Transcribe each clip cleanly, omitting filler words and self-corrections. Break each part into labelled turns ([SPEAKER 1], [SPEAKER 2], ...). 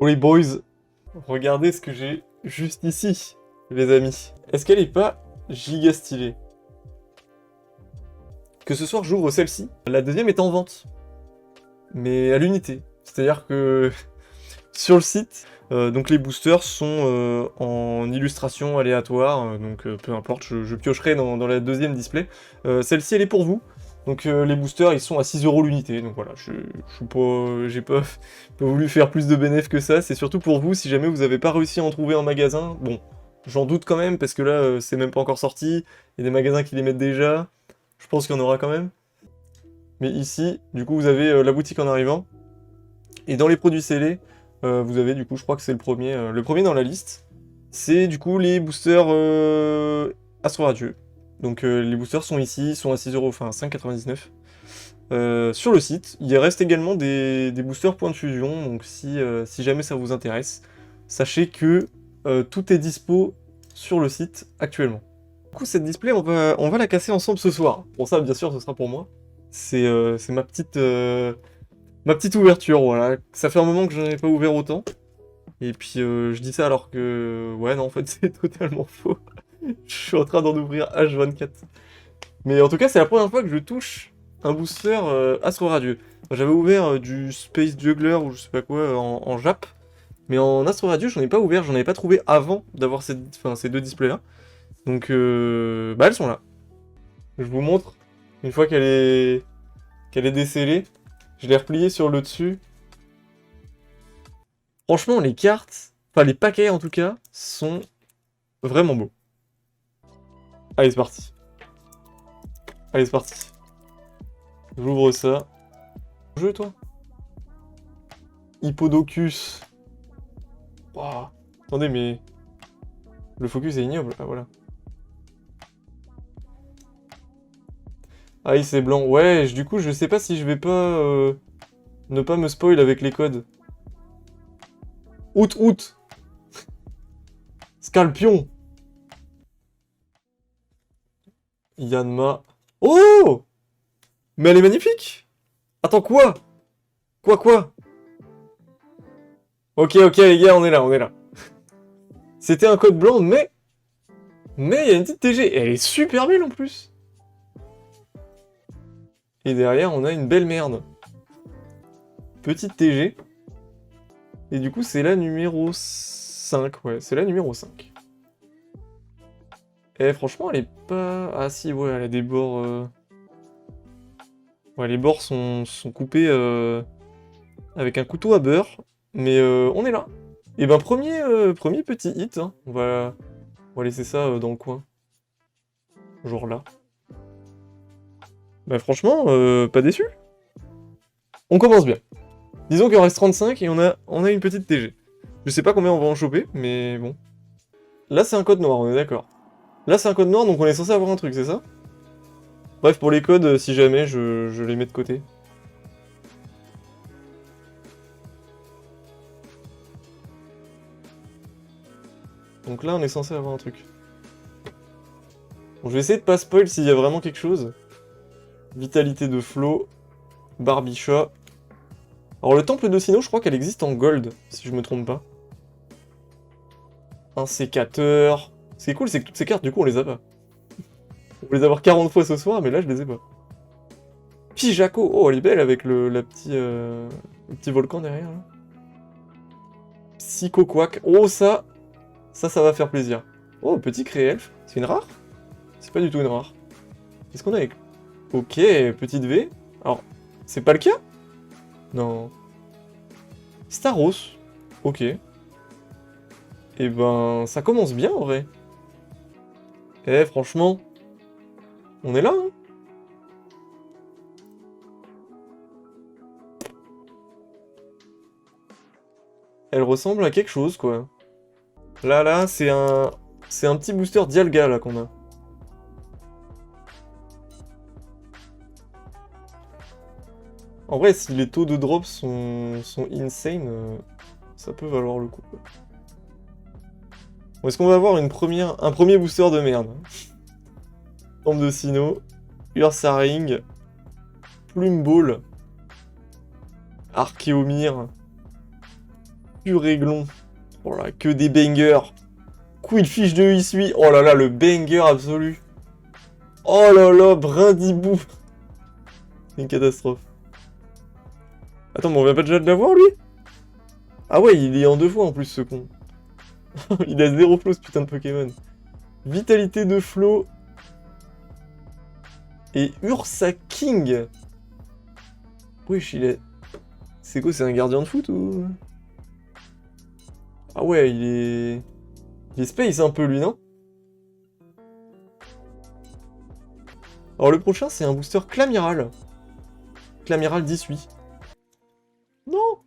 [SPEAKER 1] Oh les boys, regardez ce que j'ai juste ici, les amis. Est-ce qu'elle est pas giga stylée? Que ce soir j'ouvre celle-ci, la deuxième est en vente, mais à l'unité. C'est-à-dire que sur le site, donc les boosters sont en illustration aléatoire, donc peu importe, je piocherai dans la deuxième display. Celle-ci elle est pour vous. Donc les boosters ils sont à 6 € l'unité, donc voilà, je suis pas, j'ai pas voulu faire plus de bénéfices que ça, c'est surtout pour vous si jamais vous avez pas réussi à en trouver en magasin. Bon, j'en doute quand même parce que là c'est même pas encore sorti, il y a des magasins qui les mettent déjà, je pense qu'il y en aura quand même. Mais ici, du coup vous avez la boutique en arrivant, et dans les produits scellés, vous avez du coup, je crois que c'est le premier dans la liste, c'est du coup les boosters Astro Radieux. Donc les boosters sont ici, sont à 6 €, enfin 5,99 €. Sur le site, il reste également des boosters points de fusion, donc si jamais ça vous intéresse, sachez que tout est dispo sur le site actuellement. Du coup, cette display, on va la casser ensemble ce soir. Pour ça, bien sûr, ce sera pour moi. C'est ma petite ouverture, voilà. Ça fait un moment que je n'en ai pas ouvert autant. Et puis, je dis ça alors que... Ouais, non, en fait, c'est totalement faux. Je suis en train d'en ouvrir H24. Mais en tout cas, c'est la première fois que je touche un booster Astro Radieux. J'avais ouvert du Space Juggler ou je sais pas quoi en Jap. Mais en Astro Radieux, j'en ai pas ouvert, j'en avais pas trouvé avant d'avoir ces deux displays-là. Donc, bah, elles sont là. Je vous montre, une fois qu'elle est décellée, je l'ai repliée sur le dessus. Franchement, les cartes, enfin les paquets en tout cas, sont vraiment beaux. Allez, c'est parti. Allez, c'est parti. J'ouvre ça. Jeu, toi. Hippodocus. Waouh. Attendez, mais... Le focus est ignoble. Ah, voilà. Ah, oui, c'est blanc. Ouais, du coup, je sais pas si je vais pas... ne pas me spoil avec les codes. Août. Scalpion. Yanma. Oh! Mais elle est magnifique! Attends, quoi? Quoi? Ok, les gars, on est là. C'était un code blanc, mais il y a une petite TG. Et elle est super belle en plus. Et derrière, on a une belle merde. Petite TG. Et du coup, c'est la numéro 5. Ouais, c'est la numéro 5. Et franchement, elle est pas... Ah si, ouais, elle a des bords... Ouais, les bords sont coupés avec un couteau à beurre. Mais on est là. Et ben, premier petit hit. Hein. On va laisser ça dans le coin. Genre là. Bah franchement, pas déçu. On commence bien. Disons qu'il en reste 35 et on a une petite TG. Je sais pas combien on va en choper, mais bon. Là, c'est un code noir, on est d'accord. Là, c'est un code noir, donc on est censé avoir un truc, c'est ça? Bref, pour les codes, si jamais, je les mets de côté. Donc là, on est censé avoir un truc. Bon, je vais essayer de pas spoil s'il y a vraiment quelque chose. Vitalité de Flo. Barbichat. Alors, le temple de Sinnoh, je crois qu'elle existe en gold, si je me trompe pas. Un sécateur. Ce qui est cool, c'est que toutes ces cartes, du coup, on les a pas. On va les avoir 40 fois ce soir, mais là, je les ai pas. Pijaco. Oh, elle est belle avec le petit volcan derrière, là. Psychoquack. Oh, ça va faire plaisir. Oh, petit Créelf. C'est une rare? C'est pas du tout une rare. Qu'est-ce qu'on a avec... Ok, petite V. Alors, c'est pas le cas? Non. Staros. Ok. Eh ben, ça commence bien, en vrai. Eh, franchement, on est là, hein. Elle ressemble à quelque chose, quoi. Là, c'est un petit booster Dialga, là, qu'on a. En vrai, si les taux de drop sont insane, ça peut valoir le coup, quoi. Bon, est-ce qu'on va avoir un premier booster de merde? Tombe de Sinnoh, Ursaring, Plume Ball, Archéomir. Du réglon. Oh là, que des bangers. Quill fiche de Isui. Oh là là, le banger absolu. Oh là là, brindibou. C'est une catastrophe. Attends, mais on vient pas déjà de l'avoir, lui? Ah ouais, il est en 2 fois en plus, ce con. Il a 0 flow, ce putain de Pokémon. Vitalité de flow. Et Ursa King. Wesh, il est... C'est quoi, c'est un gardien de foot ou... Ah ouais, il est... Il est space un peu, lui, non? Alors le prochain, c'est un booster Clamiral. Clamiral 18. Non!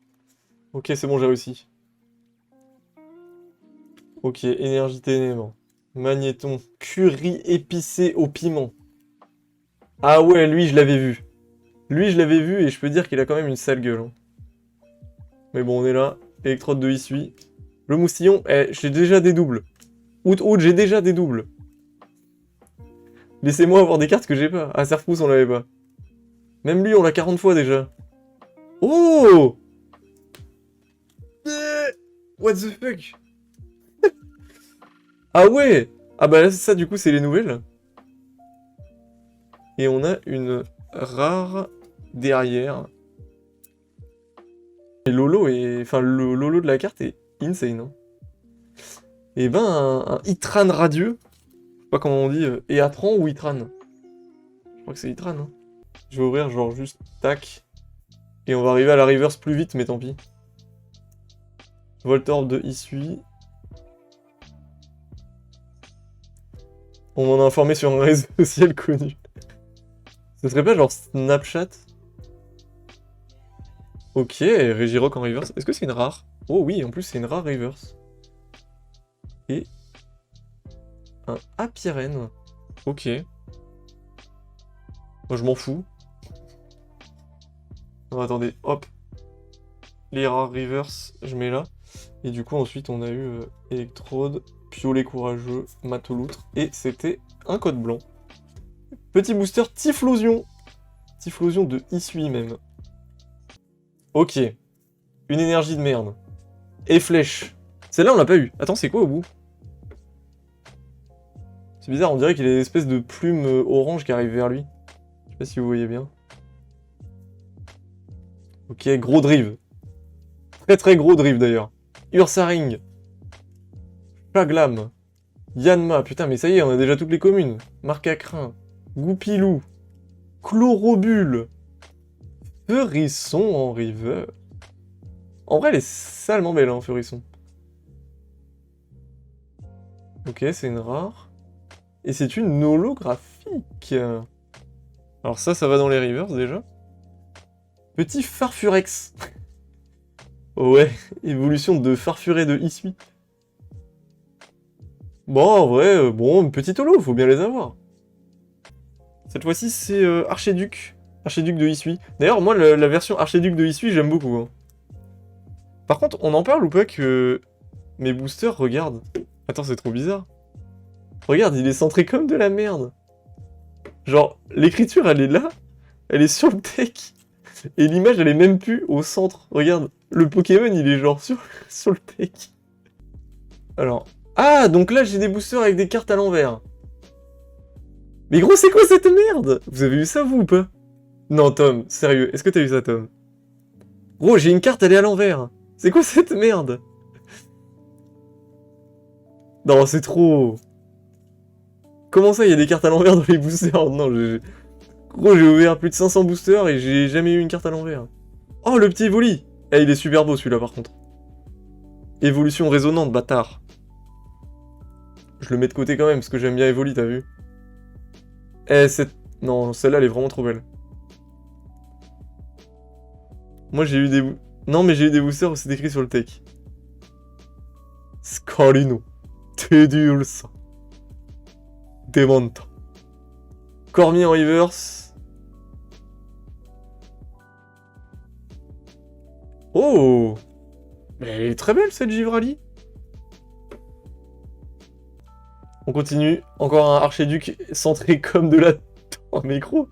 [SPEAKER 1] Ok, c'est bon, j'ai réussi. Ok, énergie ténèbres. Magnéton. Curry épicé au piment. Ah ouais, lui, je l'avais vu. Lui, je l'avais vu et je peux dire qu'il a quand même une sale gueule. Hein. Mais bon, on est là. Électrode de Isui. Le moustillon, j'ai déjà des doubles. Out, j'ai déjà des doubles. Laissez-moi avoir des cartes que j'ai pas. Ah, Serfrousse, on l'avait pas. Même lui, on l'a 40 fois déjà. Oh! What the fuck? Ah ouais! Ah bah là, ça, du coup, c'est les nouvelles. Et on a une rare derrière. Et Lolo est... Enfin, le Lolo de la carte est insane. Hein. Et ben, un Itran radieux. Je sais pas comment on dit. Eatran ou Itran? Je crois que c'est Itran. Hein. Je vais ouvrir genre juste tac. Et on va arriver à la reverse plus vite, mais tant pis. Voltorb de Isui. On m'en a informé sur un réseau social connu. Ce serait pas genre Snapchat? Ok, Regirock en reverse. Est-ce que c'est une rare? Oh oui, en plus c'est une rare reverse. Et... un Apirène. Ok. Moi je m'en fous. Non, attendez, hop. Les rares reverse, je mets là. Et du coup ensuite on a eu Electrode, Piolet courageux, Matoloutre. Et c'était un code blanc. Petit booster Typhlosion. Typhlosion de Isui même. Ok. Une énergie de merde. Et flèche. Celle-là, on l'a pas eu. Attends, c'est quoi au bout? C'est bizarre, on dirait qu'il y a une espèce de plume orange qui arrive vers lui. Je sais pas si vous voyez bien. Ok, gros drive. Très très gros drive d'ailleurs. Ursaring. Chaglam. Yanma. Putain, mais ça y est, on a déjà toutes les communes. Marcacrin. Goupilou. Chlorobule. Feurisson en river. En vrai, elle est salement belle, hein, Feurisson. Ok, c'est une rare. Et c'est une holographique. Alors ça va dans les rivers déjà. Petit Farfurex. Ouais, évolution de Farfuré de Isui. Bon, en vrai, bon, une petite holo, faut bien les avoir. Cette fois-ci, c'est Archéduc. Archéduc de Isui. D'ailleurs, moi, la version Archéduc de Isui, j'aime beaucoup. Hein. Par contre, on en parle ou pas que mes boosters, regarde. Attends, c'est trop bizarre. Regarde, il est centré comme de la merde. Genre, l'écriture, elle est là. Elle est sur le deck. Et l'image, elle est même plus au centre. Regarde, le Pokémon, il est genre sur le deck. Alors... Ah, donc là, j'ai des boosters avec des cartes à l'envers. Mais gros, c'est quoi cette merde? Vous avez vu ça, vous, ou pas? Non, Tom, sérieux, est-ce que t'as vu ça, Tom? Gros, j'ai une carte, elle est à l'envers. C'est quoi cette merde? Non, c'est trop... Comment ça, il y a des cartes à l'envers dans les boosters? Non, gros, j'ai ouvert plus de 500 boosters et j'ai jamais eu une carte à l'envers. Oh, le petit Evoli! Eh, il est super beau, celui-là, par contre. Évolution résonante, bâtard. Je le mets de côté quand même, parce que j'aime bien Evoli, t'as vu? Eh, non, celle-là, elle est vraiment trop belle. Moi, j'ai eu des... Non, mais j'ai eu des boosters où c'est écrit sur le tech. Scarino. Tedulsa. Demanta. Cormier en reverse. Oh! Mais elle est très belle, cette Givrali. On continue. Encore un Archéduc centré comme de la... Oh, mais gros,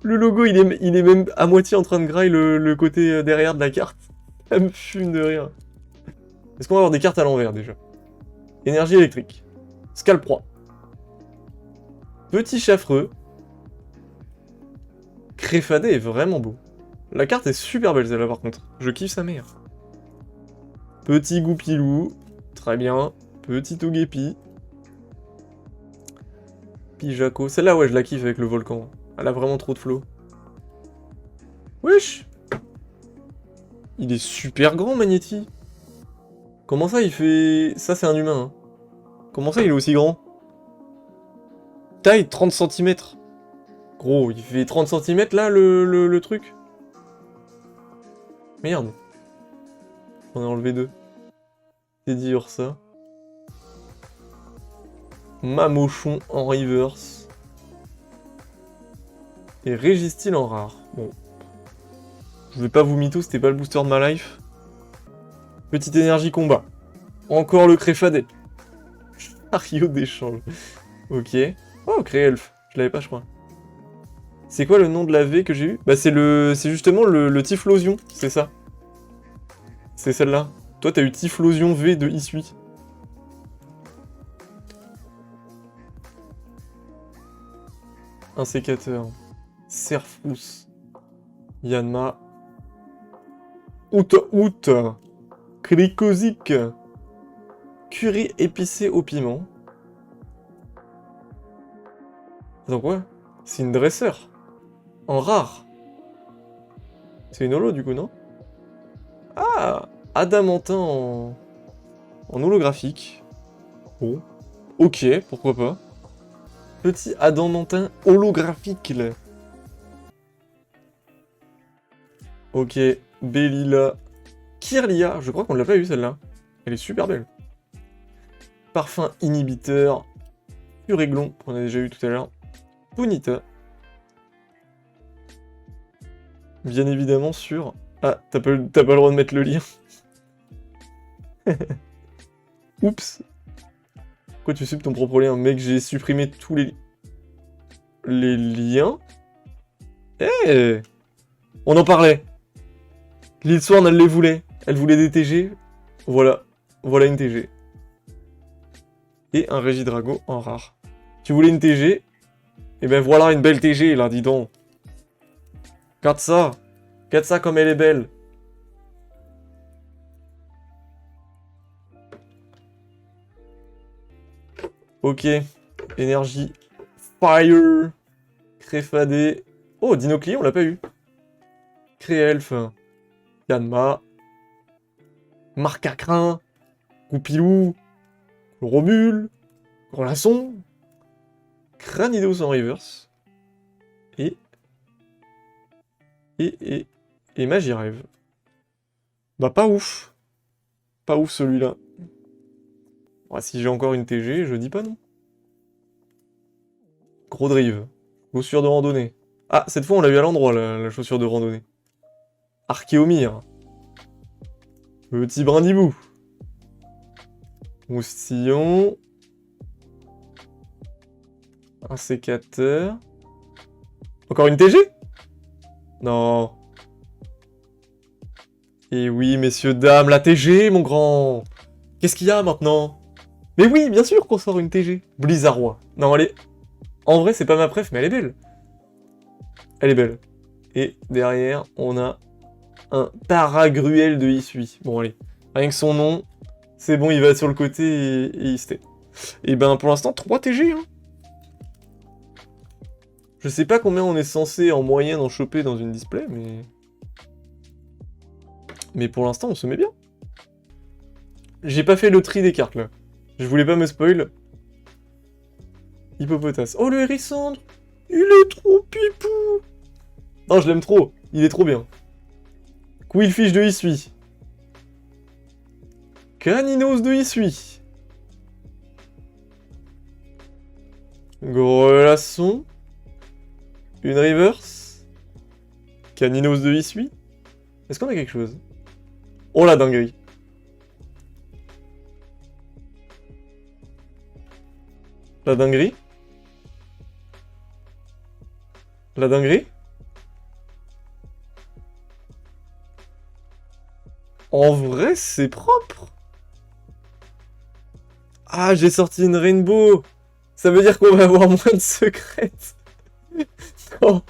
[SPEAKER 1] le logo, il est même à moitié en train de grailler le côté derrière de la carte. Ça me fume de rire. Est-ce qu'on va avoir des cartes à l'envers, déjà? Énergie électrique. Scalproie. Petit Chaffreux. Créfadé est vraiment beau. La carte est super belle, celle-là, par contre. Je kiffe sa mère. Petit Goupilou. Très bien. Petit Togepi. Pijako. Celle-là, ouais, je la kiffe avec le volcan. Elle a vraiment trop de flow. Wesh! Il est super grand, Magnéti. Comment ça, il fait... Ça, c'est un humain, hein. Comment ça, il est aussi grand? Taille 30 cm. Gros, il fait 30 cm, là, le truc. Merde. On a enlevé 2. Teddy Ursa. Mamochon en reverse. Et Régistil en rare. Bon. Je vais pas vous mytho, c'était pas le booster de ma life. Petite énergie combat. Encore le Créfadé. Chariot d'échange. Ok. Oh, Créelf. Je l'avais pas, je crois. C'est quoi le nom de la V que j'ai eu? Bah c'est justement le Typhlosion, c'est ça. C'est celle-là. Toi t'as eu Typhlosion V de Isui. Un sécateur. Serfous. Yanma. Out. Cricosic. Curry épicé au piment. Attends quoi? C'est une dresseur. En rare. C'est une holo du coup, non? Ah! Adamantin en holographique. Bon. Ok, pourquoi pas. Petit adamantin holographique là. Ok, Bellila. Kirlia, je crois qu'on l'a pas eu celle-là. Elle est super belle. Parfum inhibiteur. Puréglon, qu'on a déjà eu tout à l'heure. Punita. Bien évidemment sur... Ah, t'as pas le droit de mettre le lien. Oups. Pourquoi tu supprimes ton propre lien? Mec, j'ai supprimé tous les liens. Eh, on en parlait. L'île Sworn, elle les voulait. Elle voulait des TG. Voilà. Voilà une TG. Et un Régidrago en rare. Tu voulais une TG? Et ben voilà une belle TG, là, dis donc. Regarde ça. Regarde ça comme elle est belle. Ok. Énergie. Fire. Créfadé. Oh, Dinoclé, on l'a pas eu. Créelf. Yanma. Marcacrin. Goupilou. Romule. Grandlasson. Cranidos en reverse. Et Magirève. Bah pas ouf. Pas ouf celui-là. Ouais, si j'ai encore une TG, je dis pas non. Gros drive. Chaussure de randonnée. Ah, cette fois on l'a eu à l'endroit, la chaussure de randonnée. Archéomire. Petit brindibou. Moustillon. Un sécateur. Encore une TG? Non. Et oui, messieurs, dames, la TG, mon grand. Qu'est-ce qu'il y a maintenant? Mais oui, bien sûr qu'on sort une TG. Blizzarrois. Non, elle est... En vrai, c'est pas ma préf, mais elle est belle. Elle est belle. Et derrière, on a un Paragruel de Isui. Bon, allez. Rien que son nom, c'est bon, il va sur le côté et il se tait. Et ben, pour l'instant, 3 TG, hein. Je sais pas combien on est censé en moyenne en choper dans une display, mais... Mais pour l'instant, on se met bien. J'ai pas fait le tri des cartes, là. Je voulais pas me spoil. Hippopotas. Oh, le hérissandre! Il est trop pipou! Non, je l'aime trop. Il est trop bien. Quillfish de Isui. Caninos de Isui. Grelasson. Une reverse. Caninos de Isui. Est-ce qu'on a quelque chose? Oh la dinguerie. La dinguerie? La dinguerie? En vrai, c'est propre. Ah, j'ai sorti une rainbow. Ça veut dire qu'on va avoir moins de secrets. Non,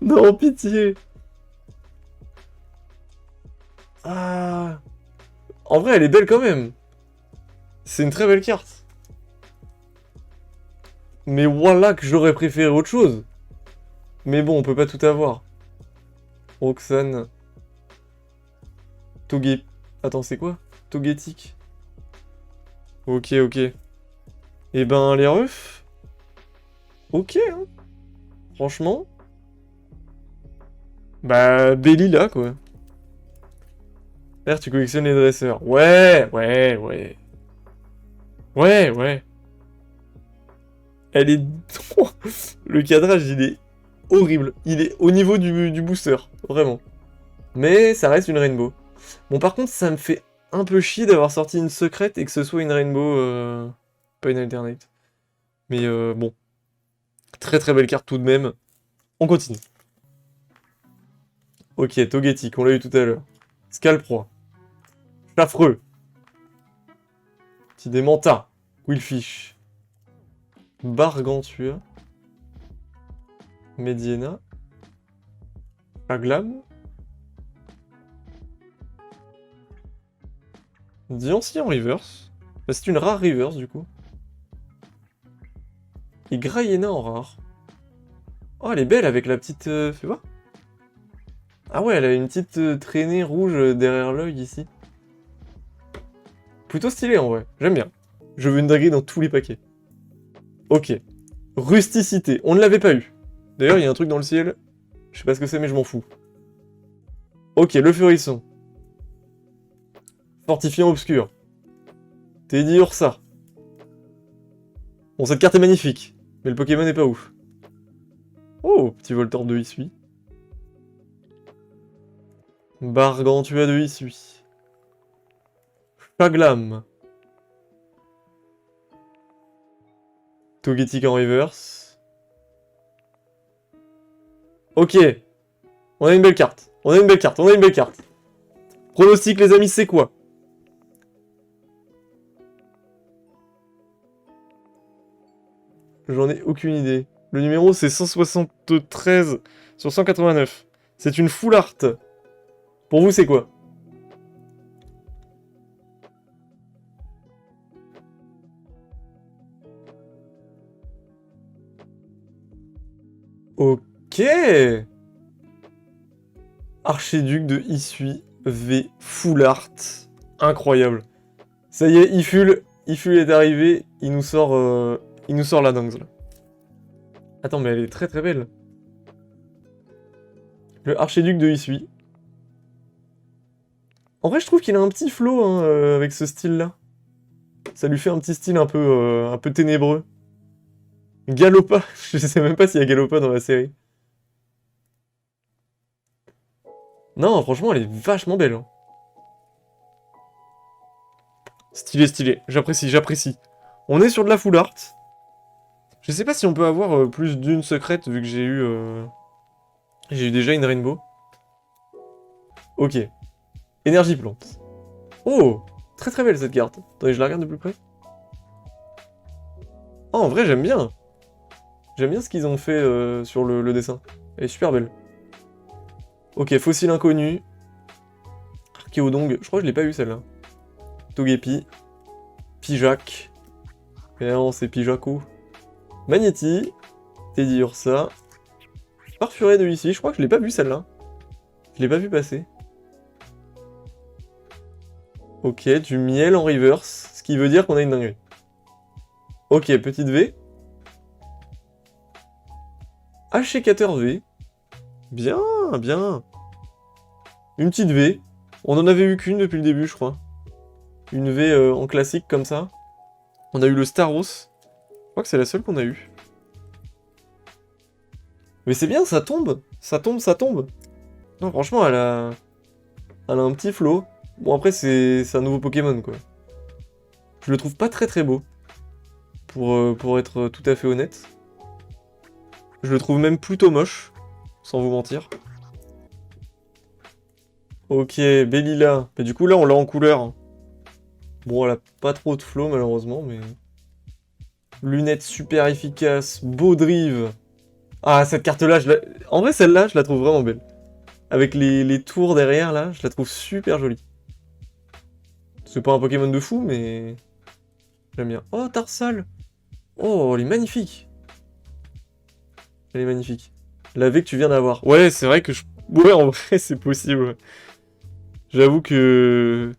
[SPEAKER 1] non, pitié. Ah. En vrai, elle est belle quand même. C'est une très belle carte. Mais voilà que j'aurais préféré autre chose. Mais bon, on peut pas tout avoir. Roxane. Toge... Attends, c'est quoi? Togetic. Ok, ok. Eh ben, les refs. Ok, hein. Franchement. Bah, Bellila, quoi. D'ailleurs, tu collectionnes les dresseurs. Ouais, ouais, ouais. Ouais, ouais. Elle est... Le cadrage, il est horrible. Il est au niveau du booster. Vraiment. Mais ça reste une rainbow. Bon, par contre, ça me fait un peu chier d'avoir sorti une secrète et que ce soit une rainbow... Pas une alternate. Mais bon. Très très belle carte tout de même. On continue. Ok, Togetic, on l'a eu tout à l'heure. Scalproie. Chaffreux. Petit Démenta. Willfish. Bargantua. Mediena. Aglam. Diancie en reverse. Bah, c'est une rare reverse du coup. Et Graiena en rare. Oh, elle est belle avec la petite... fais voir. Ah ouais, elle a une petite traînée rouge derrière l'œil ici. Plutôt stylé en vrai, j'aime bien. Je veux une dinguerie dans tous les paquets. Ok. Rusticité, on ne l'avait pas eu. D'ailleurs, il y a un truc dans le ciel. Je sais pas ce que c'est, mais je m'en fous. Ok, le Furisson. Fortifiant obscur. Teddy Ursa. Bon, cette carte est magnifique, mais le Pokémon n'est pas ouf. Oh, petit Voltorb de Hisui. Bargantua de Hisui. Chaglam. Togetic en reverse. Ok. On a une belle carte. On a une belle carte. On a une belle carte. Pronostic, les amis, c'est quoi? J'en ai aucune idée. Le numéro, c'est 173 sur 189. C'est une full art. Pour vous, c'est quoi? Ok. Archiduc de Hisui V full art. Incroyable. Ça y est, Iful est arrivé. Il nous sort la dingue là. Attends, mais elle est très très belle. Le Archiduc de Hisui. En vrai, je trouve qu'il a un petit flow hein, avec ce style-là. Ça lui fait un petit style un peu ténébreux. Galopa, je sais même pas s'il y a Galopa dans la série. Non, franchement, elle est vachement belle. Hein. Stylé, stylé. J'apprécie, j'apprécie. On est sur de la full art. Je sais pas si on peut avoir plus d'une secrète, vu que j'ai eu déjà une rainbow. Ok. Énergie plante. Oh, très très belle cette carte. Attendez, je la regarde de plus près. Oh, en vrai, j'aime bien. J'aime bien ce qu'ils ont fait sur le dessin. Elle est super belle. Ok, fossile inconnu. Archéodong. Je crois que je l'ai pas eu celle-là. Togepi. Pijac. Et non, c'est Pijaco. Magnéti. Teddy Ursa. Parfuré de ici. Je crois que je l'ai pas vu celle-là. Je l'ai pas vu passer. Ok, du miel en reverse. Ce qui veut dire qu'on a une dinguerie. Ok, petite V. Achécateur V. Bien, bien. Une petite V. On en avait eu qu'une depuis le début, je crois. Une V en classique comme ça. On a eu le Staros. Je crois que c'est la seule qu'on a eue. Mais c'est bien, ça tombe. Ça tombe, ça tombe. Non, franchement, elle a un petit flow. Bon, après, c'est un nouveau Pokémon, quoi. Je le trouve pas très très beau. Pour être tout à fait honnête. Je le trouve même plutôt moche. Sans vous mentir. Ok, Bellila. Mais du coup, là, on l'a en couleur. Bon, elle a pas trop de flow, malheureusement, mais... Lunettes super efficaces, beau drive. Ah, cette carte-là, en vrai, celle-là, je la trouve vraiment belle. Avec les tours derrière, là, je la trouve super jolie. C'est pas un Pokémon de fou, mais... J'aime bien. Oh, Tarsal! Oh, elle est magnifique! Elle est magnifique. La V que tu viens d'avoir. Ouais, c'est vrai que je... Ouais, en vrai, c'est possible. J'avoue que...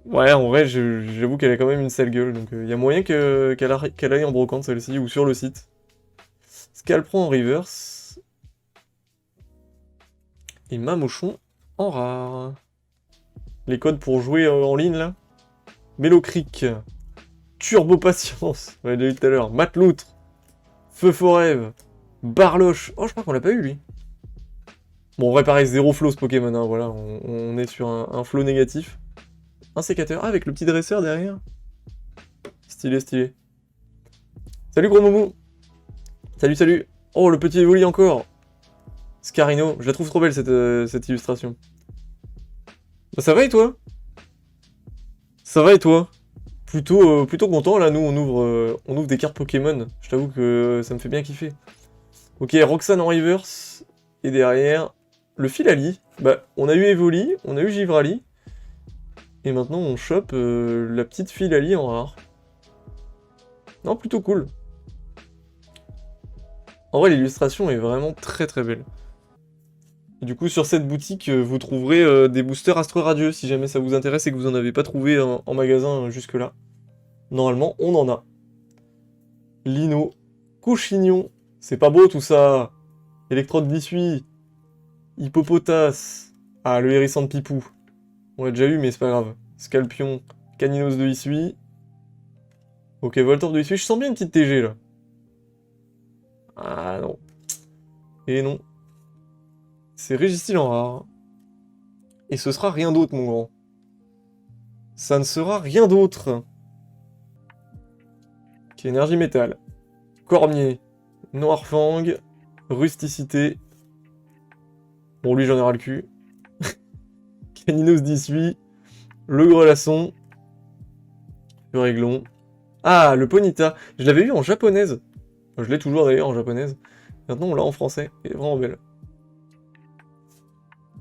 [SPEAKER 1] Ouais, en vrai, j'avoue qu'elle a quand même une sale gueule, donc il y a moyen qu'elle aille en brocante, celle-ci, ou sur le site. Scalpron en reverse. Et Mamochon en rare. Les codes pour jouer en ligne, là. Mélocric. Turbo Patience. On l'a déjà eu tout à l'heure. Matloutre. Feu Forève. Barloche. Oh, je crois qu'on l'a pas eu, lui. Bon, on vrai, pareil, zéro flow ce Pokémon, hein, voilà. On est sur un flow négatif. Un sécateur. Ah, avec le petit dresseur derrière. Stylé, stylé. Salut, gros moumou. Salut, salut. Oh, le petit Evoli encore. Scarino. Je la trouve trop belle, cette illustration. Bah, ça va, et toi? Ça va, et toi? Plutôt content, là, nous, on ouvre des cartes Pokémon. Je t'avoue que ça me fait bien kiffer. Ok, Roxane en reverse. Et derrière, le Filali. Bah, on a eu Evoli, on a eu Givrali. Et maintenant, on chope la petite Filali en rare. Non, plutôt cool. En vrai, l'illustration est vraiment très très belle. Et du coup, sur cette boutique, vous trouverez des boosters Astre Radieux, si jamais ça vous intéresse et que vous en avez pas trouvé en magasin jusque-là. Normalement, on en a. Lino. Cochignon. C'est pas beau tout ça. Électrode d'Issui. Hippopotas. Ah, le hérisson de Pipou. On l'a déjà eu, mais c'est pas grave. Scalpion. Caninos de Issui. Ok, Voltorb de Issui. Je sens bien une petite TG, là. Ah, non. Et non. C'est Régistil en rare. Et ce sera rien d'autre, mon grand. Ça ne sera rien d'autre. Ok, énergie métal. Cormier. Noirfang. Rusticité. Bon, lui, j'en ai ras le cul. Caninos d'Issui. Le Grelasson. Furéglon. Ah, le Ponyta. Je l'avais eu en japonaise. Enfin, je l'ai toujours d'ailleurs en japonaise. Maintenant, on l'a en français. Elle est vraiment belle.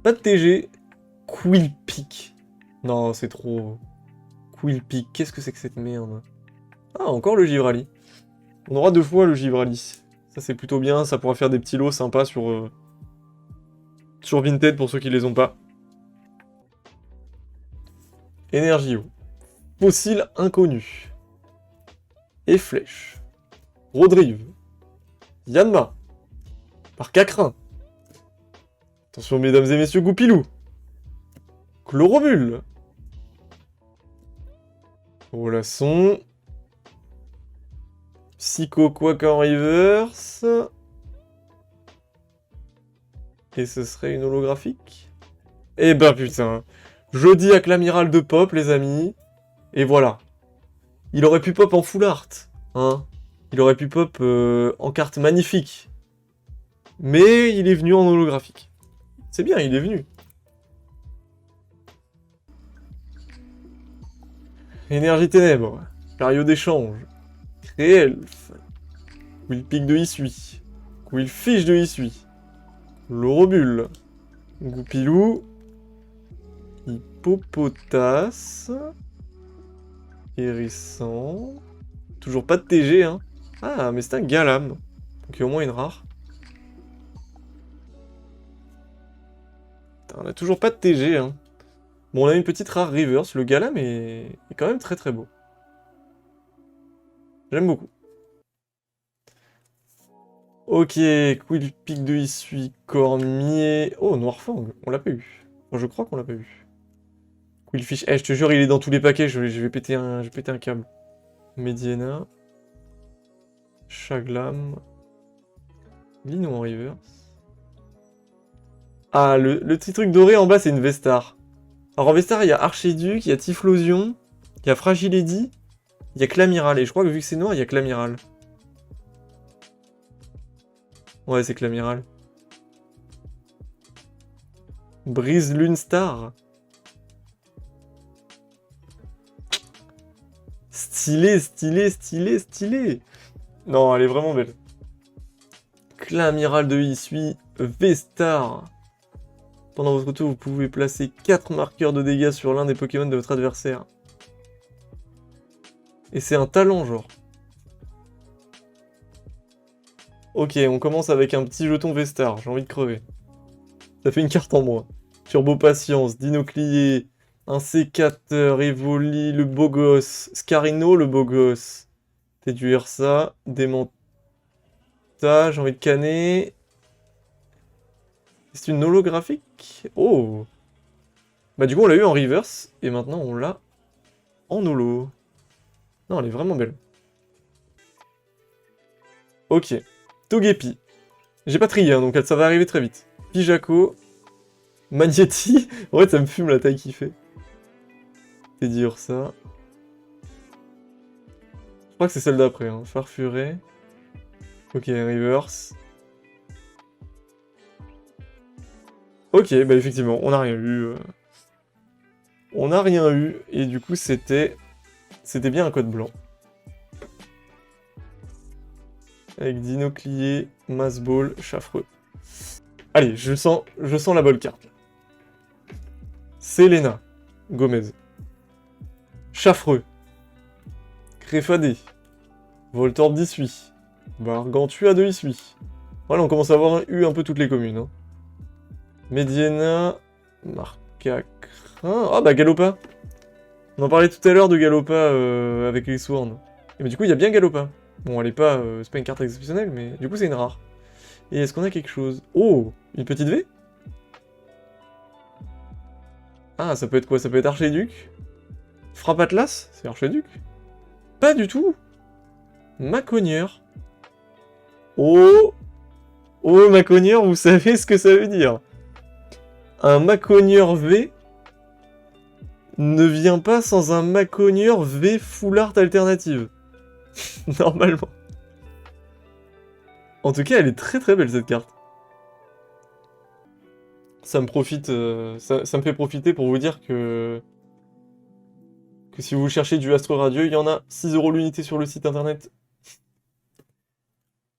[SPEAKER 1] Pas de TG. Quillpick. Non, c'est trop... Quillpick. Qu'est-ce que c'est que cette merde? Ah, encore le Givrali. On aura 2 fois le Givrali. Ça, c'est plutôt bien. Ça pourra faire des petits lots sympas sur Vinted pour ceux qui les ont pas. Énergie. Fossile inconnu. Et flèche. Rodrive. Yanma. Par Cacrin. Attention, mesdames et messieurs, Goupilou. Chloromule. Olasson. Psycho Quack en reverse. Et ce serait une holographique? Eh ben putain. Jeudi avec l'amiral de pop, les amis. Et voilà. Il aurait pu pop en full art. Hein. Il aurait pu pop en carte magnifique. Mais il est venu en holographique. C'est bien, il est venu. Énergie ténèbres. Cario d'échange. Créelf. Quillpick de Issui. Quillfish de Issui. Lorobule. Goupilou. Hippopotas. Hérisson. Toujours pas de TG, hein. Ah, mais c'est un Galam. Donc il y a au moins une rare. Putain, on a toujours pas de TG, hein. Bon, on a une petite rare reverse. Le Galam est quand même très très beau. J'aime beaucoup. Ok, Quillpick de Issui, Cormier... Oh, Noirfang, on l'a pas eu. Enfin, je crois qu'on l'a pas eu. Quillfish, je te jure, il est dans tous les paquets, je vais péter un câble. Mediana. Chaglam. Lino en reverse. Ah, le petit truc doré en bas, c'est une Vestar. Alors en Vestar, il y a Archiduc, il y a Typhlosion, il y a Fragiledy, il y a Clamiral. Et je crois que vu que c'est noir, il y a Clamiral. Ouais, c'est Clamiral. Brise Lune Star. stylé, stylé, stylé, stylé. Non, elle est vraiment belle. Clan amiral de Hisui, V-Star. Pendant votre tour, vous pouvez placer 4 marqueurs de dégâts sur l'un des Pokémon de votre adversaire. Et c'est un talent, genre. Ok, on commence avec un petit jeton V-Star, j'ai envie de crever. Ça fait une carte en moins. Turbo Patience, Dinoclier, un sécateur, Evoli, le beau gosse, Scarino, le beau gosse. Déduire ça, Démenta, j'ai envie de canner. C'est une holographique? Oh! Bah du coup on l'a eu en reverse, et maintenant on l'a en holo. Non, elle est vraiment belle. Ok. Togepi. J'ai pas trié, hein, donc ça va arriver très vite. Pijako. Magnetti. En fait, ça me fume la taille qu'il fait. C'est dire ça. Je crois que c'est celle d'après. Hein. Farfuré. Ok, reverse. Ok, bah effectivement, on n'a rien eu. On n'a rien eu, et du coup, c'était bien un code blanc. Avec Dinoclier, Massball, Chaffreux. Allez, je sens la bonne carte. Selena, Gomez. Chaffreux. Créfadé. Voltorb d'Issui. Gargantua de Issui. Voilà, on commence à avoir eu un peu toutes les communes. Hein. Mediena. Marcacrin. Ah bah Galopa. On en parlait tout à l'heure de Galopa avec les Sworn. Mais du coup, il y a bien Galopa. Bon, elle est pas... c'est pas une carte exceptionnelle, mais du coup, c'est une rare. Et est-ce qu'on a quelque chose? Oh! Une petite V? Ah, ça peut être quoi? Ça peut être Archéduc? Frappe Atlas? C'est Archéduc? Pas du tout! Macogneur. Oh! Oh, Macogneur, vous savez ce que ça veut dire? Un Macogneur V ne vient pas sans un Macogneur V full art alternative. Normalement. En tout cas, elle est très très belle cette carte. Ça me profite, ça me fait profiter pour vous dire que si vous cherchez du Astre Radieux, il y en a 6 € l'unité sur le site internet.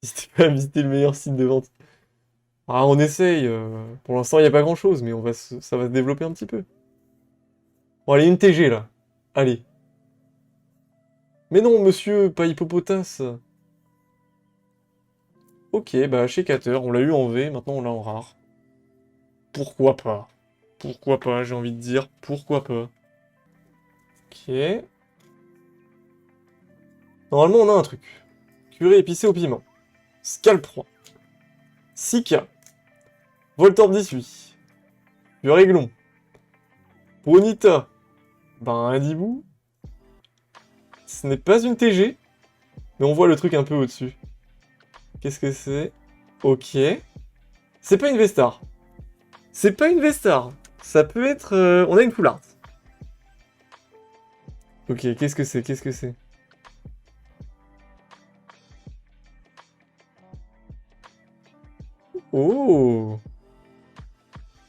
[SPEAKER 1] N'hésitez pas à visiter le meilleur site de vente. Ah, on essaye. Pour l'instant, il n'y a pas grand chose, mais ça va se développer un petit peu. Bon, allez, une TG là. Allez. Mais non, monsieur, pas Hippopotas. Ok, bah Shacater, on l'a eu en V, maintenant on l'a en rare. Pourquoi pas? Pourquoi pas, j'ai envie de dire, pourquoi pas? Ok. Normalement, on a un truc. Curé épicé au piment. Scalp-Roi. Sika. Voltorb d'Issui. Réglon. Bonita. Ben, un Dibou. Ce n'est pas une TG, mais on voit le truc un peu au-dessus. Qu'est-ce que c'est? Ok. C'est pas une V-Star. C'est pas une V-Star. Ça peut être... on a une full art. Ok, qu'est-ce que c'est? Qu'est-ce que c'est? Oh!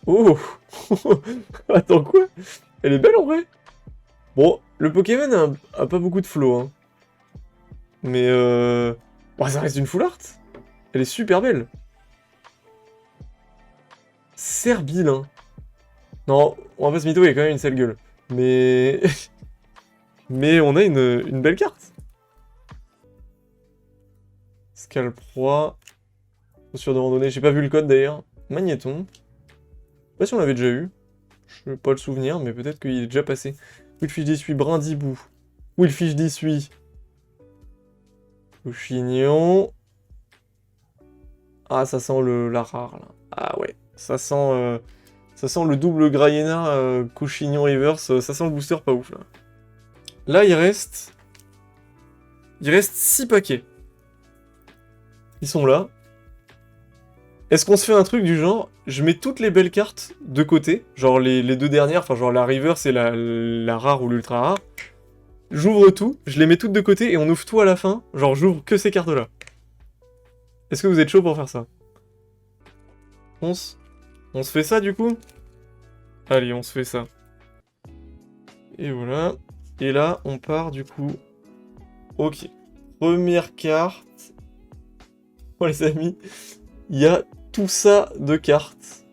[SPEAKER 1] Oh! Attends, quoi? Elle est belle en vrai? Bon, le Pokémon a pas beaucoup de flow, hein. Mais bah, ça reste une full art. Elle est super belle. Servile, hein. Non, en fait, ce mytho, il a quand même une sale gueule. Mais... mais on a une belle carte. Scalp-Roi. Posture de randonnée, j'ai pas vu le code d'ailleurs. Magnéton. Je sais pas si on l'avait déjà eu. Je n'ai pas le souvenir, mais peut-être qu'il est déjà passé. Willfish d'Issui, Brindibou. Willfish d'Issui. Couchignon. Ah, ça sent la rare, là. Ah ouais, ça sent le double Graiena Couchignon Reverse. Ça sent le booster pas ouf, là. Là, il reste 6 paquets. Ils sont là. Est-ce qu'on se fait un truc du genre, je mets toutes les belles cartes de côté, genre les deux dernières, enfin genre la reverse et la rare ou l'ultra rare. J'ouvre tout, je les mets toutes de côté et on ouvre tout à la fin, genre j'ouvre que ces cartes-là. Est-ce que vous êtes chaud pour faire ça? On se fait ça du coup? Allez, on se fait ça. Et voilà. Et là, on part du coup Ok. Première carte. Oh les amis, il y a tout ça de cartes.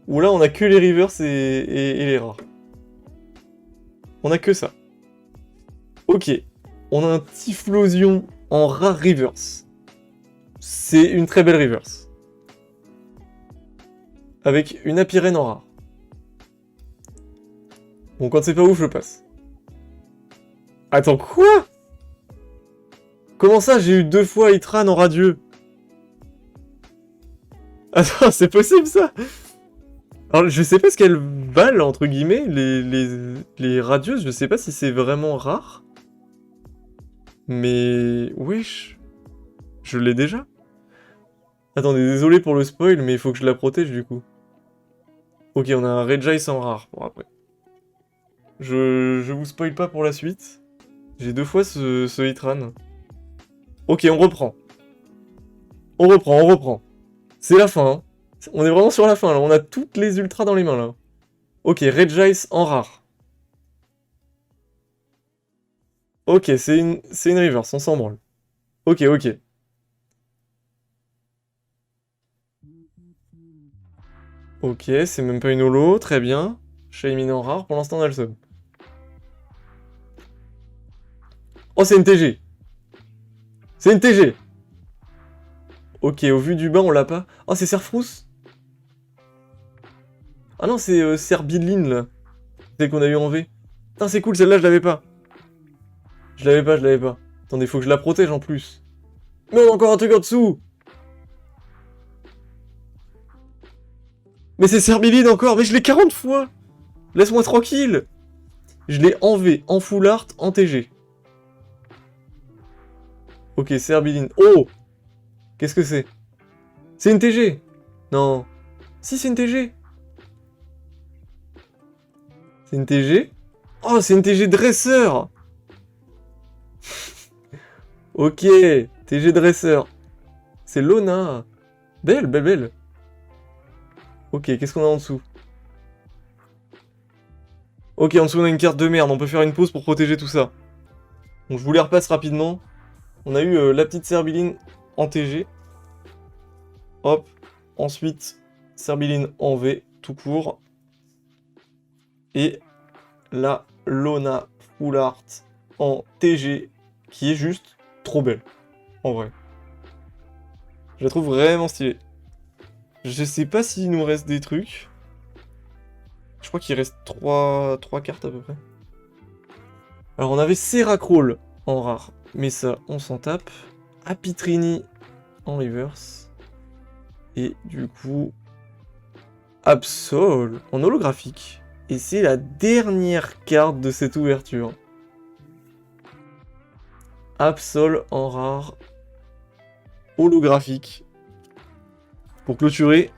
[SPEAKER 1] Où là, on a que les reverse et les rares. On a que ça. Ok. On a un Typhlosion en rare reverse. C'est une très belle reverse. Avec une Apirène en rare. Bon, quand c'est pas ouf, je passe. Attends, quoi? Comment ça, j'ai eu 2 fois Itran en radieux? Attends, c'est possible ça? Alors, je sais pas ce qu'elles valent, entre guillemets, les radieuses, je sais pas si c'est vraiment rare. Mais... wesh. Je l'ai déjà? Attendez, désolé pour le spoil, mais il faut que je la protège du coup. Ok, on a un Regice en rare, pour après. Je vous spoil pas pour la suite. J'ai 2 fois ce Hitran. Ok, on reprend. On reprend. C'est la fin, hein. On est vraiment sur la fin, là. On a toutes les ultras dans les mains, là. Ok, Regice en rare. Ok, c'est une reverse, on s'en branle. Ok. Ok, c'est même pas une holo, très bien. Shaymin en rare, pour l'instant on a le sub. Oh, c'est une TG. C'est une TG. Ok, au vu du bas, on l'a pas. Oh, c'est Serfrousse. Ah non, c'est Serbiline, là. Celle qu'on a eu en V. Putain, c'est cool, celle-là, je l'avais pas. Je l'avais pas. Attendez, faut que je la protège en plus. Mais on a encore un truc en dessous. Mais c'est Serbiline encore, mais je l'ai 40 fois. Laisse-moi tranquille. Je l'ai en V, en full art, en TG. Ok, Serbiline. Oh! Qu'est-ce que c'est? C'est une TG! Non. Si, c'est une TG! C'est une TG? Oh, c'est une TG dresseur! Ok, TG dresseur. C'est Lona. Belle. Ok, qu'est-ce qu'on a en dessous? Ok, en dessous on a une carte de merde, on peut faire une pause pour protéger tout ça. Donc je vous les repasse rapidement. On a eu la petite Serbiline en TG. Hop. Ensuite, Serbiline en V, tout court. Et la Lona Full Art en TG, qui est juste trop belle, en vrai. Je la trouve vraiment stylée. Je sais pas s'il nous reste des trucs. Je crois qu'il reste 3 cartes à peu près. Alors on avait Seracrawl en rare, mais ça on s'en tape. Apitrini en reverse. Et du coup, Absol en holographique. Et c'est la dernière carte de cette ouverture. Absol en rare holographique. Pour clôturer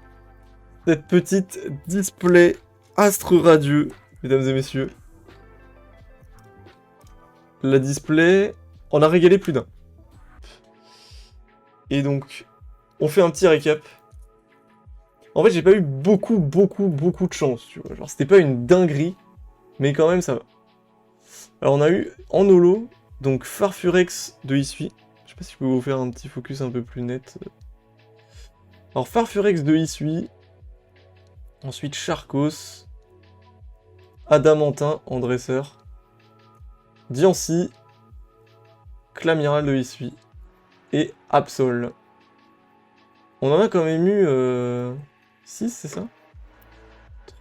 [SPEAKER 1] cette petite display Astre Radieux, mesdames et messieurs. La display, on a régalé plus d'un. Et donc, on fait un petit récap. En fait, j'ai pas eu beaucoup de chance, tu vois. Genre, c'était pas une dinguerie, mais quand même, ça va. Alors, on a eu en holo, donc Farfurex de Isui. Je sais pas si je peux vous faire un petit focus un peu plus net. Alors, Farfurex de Isui. Ensuite, Charcos. Adamantin en dresseur. Diancie. Clamiral de Isui. Et Absol. On en a quand même eu 6, c'est ça?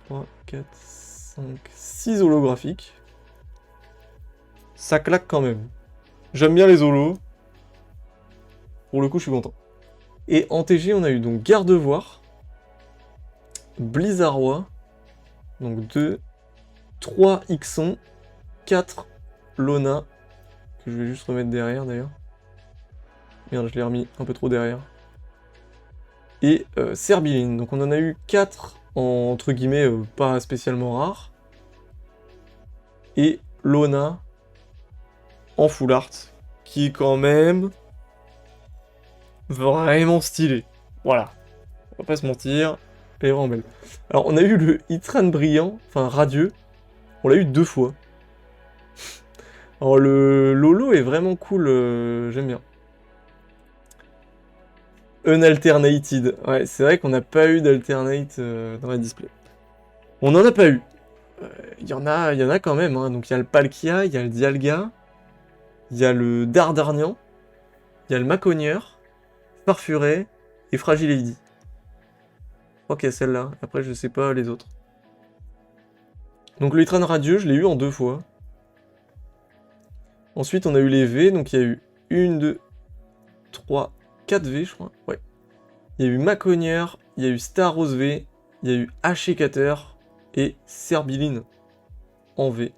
[SPEAKER 1] 3, 4, 5, 6 holographiques. Ça claque quand même. J'aime bien les holos. Pour le coup, je suis content. Et en TG, on a eu donc Gardevoir, Blizzardois, donc 2, 3 Ixon, 4 Lona, que je vais juste remettre derrière d'ailleurs. Merde, je l'ai remis un peu trop derrière. Et Serbiline, donc on en a eu 4 en, entre guillemets, pas spécialement rares. Et Lona en full art, qui est quand même vraiment stylé. Voilà, on va pas se mentir, elle est vraiment belle. Alors on a eu le Hitran brillant, enfin radieux, on l'a eu 2 fois. Alors le Lolo est vraiment cool, j'aime bien. Unalternated. Ouais, c'est vrai qu'on n'a pas eu d'alternate dans la display. On n'en a pas eu. Il y en a quand même. Hein. Donc il y a le Palkia, il y a le Dialga, il y a le Dardarnian, il y a le Maconieur, Farfuré et Fragilady. Je crois qu'il y a celle-là. Après, je sais pas les autres. Donc le Litran Radieux, je l'ai eu en 2 fois. Ensuite, on a eu les V. Donc il y a eu 1, 2, 3, 4 V, je crois. Ouais. Il y a eu Maconieur, il y a eu Staros V, il y a eu Hachekater et Serbiline en V.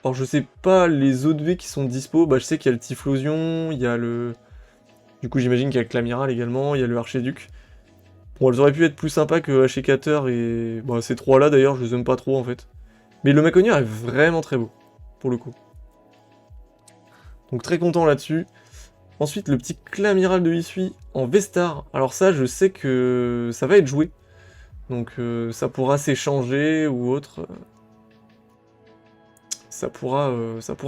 [SPEAKER 1] Alors je sais pas les autres V qui sont dispo, bah je sais qu'il y a le Typhlosion, il y a le... Du coup j'imagine qu'il y a le Clamiral également, il y a le Archiduc. Bon, elles auraient pu être plus sympas que Hachekater et... Bah ces trois là d'ailleurs, je les aime pas trop en fait. Mais le Maconieur est vraiment très beau, pour le coup. Donc très content là-dessus. Ensuite, le petit Clamiral de Hisui en V-Star. Alors ça, je sais que ça va être joué. Donc ça pourra s'échanger ou autre. Ça pourra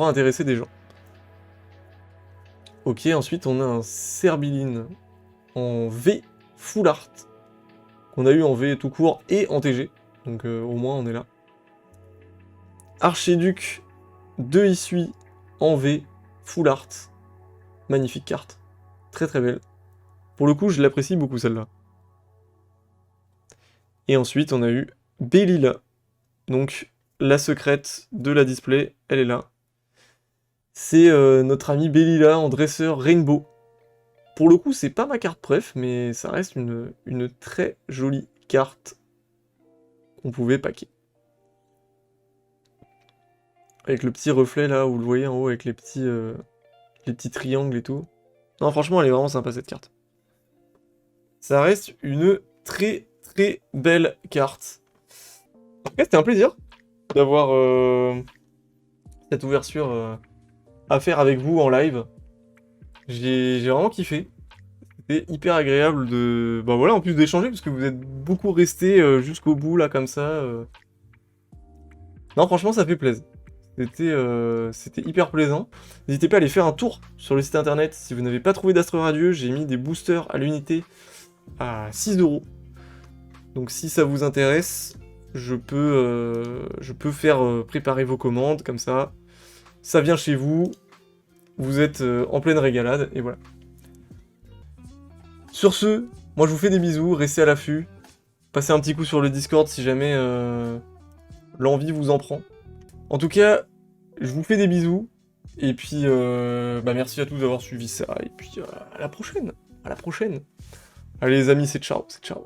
[SPEAKER 1] intéresser des gens. Ok, ensuite on a un Serbiline en V Full Art. Qu'on a eu en V tout court et en TG. Donc au moins on est là. Archiduc de Hisui en V Full Art. Magnifique carte. Très très belle. Pour le coup, je l'apprécie beaucoup celle-là. Et ensuite, on a eu Bellila. Donc, la secrète de la display, elle est là. C'est notre ami Bellila en dresseur Rainbow. Pour le coup, c'est pas ma carte préf, mais ça reste une très jolie carte qu'on pouvait packer. Avec le petit reflet là, vous le voyez en haut, avec les petits triangles et tout. Non, franchement, elle est vraiment sympa cette carte. Ça reste une très très belle carte. En tout cas, c'était un plaisir d'avoir cette ouverture à faire avec vous en live. J'ai vraiment kiffé. C'était hyper agréable de... Bah voilà, en plus d'échanger, parce que vous êtes beaucoup restés jusqu'au bout, là, comme ça. Non, franchement, ça fait plaisir. C'était hyper plaisant. N'hésitez pas à aller faire un tour sur le site internet. Si vous n'avez pas trouvé d'Astre Radieux, j'ai mis des boosters à l'unité à 6 €. Donc si ça vous intéresse, je peux faire préparer vos commandes, comme ça. Ça vient chez vous. Vous êtes en pleine régalade, et voilà. Sur ce, moi je vous fais des bisous, restez à l'affût. Passez un petit coup sur le Discord si jamais l'envie vous en prend. En tout cas, je vous fais des bisous. Et puis, bah merci à tous d'avoir suivi ça. Et puis, à la prochaine. À la prochaine. Allez les amis, c'est ciao, c'est ciao.